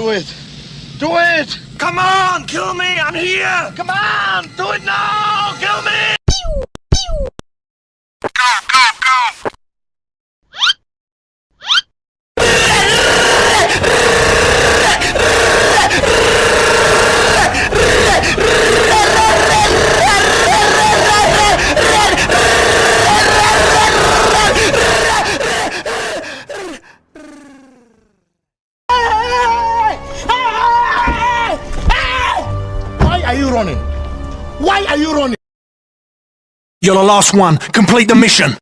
Do it! Do it! Come on! Kill me! I'm here! Come on! Do it now! Kill me! Go, go, go! Why are you running? Why are you running? You're the last one. Complete the mission.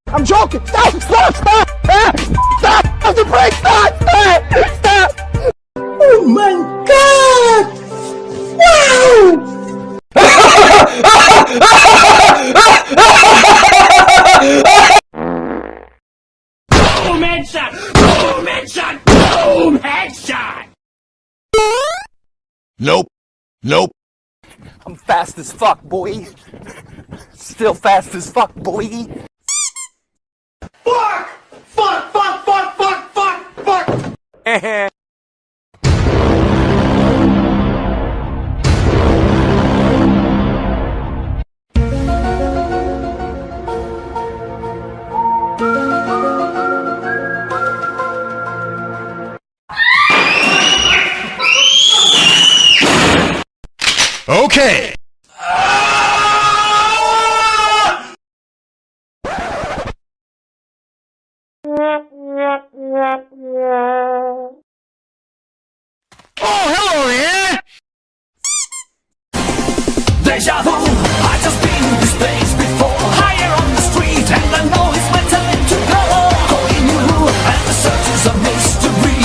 I'm joking! Stop! Stop! Stop! Stop! Stop the brake! Stop! Stop! Stop! Oh my God! Boom headshot! Boom headshot! Boom headshot! Nope. Nope. I'm fast as fuck, boy. Still fast as fuck, boy. Fuck! Fuck! Fuck! Fuck! Fuck! Fuck! Fuck! Okay. Oh, hello there! Deja vu, I just been in this place before. Higher on the street, and I know it's my time to go. Calling you, and the search is a mystery.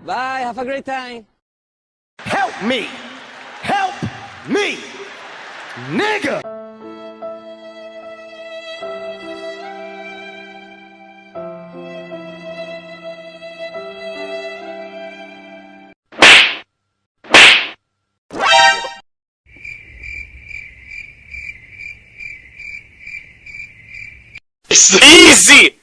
Bye, have a great time. Help me! Help me! Nigga! Easy!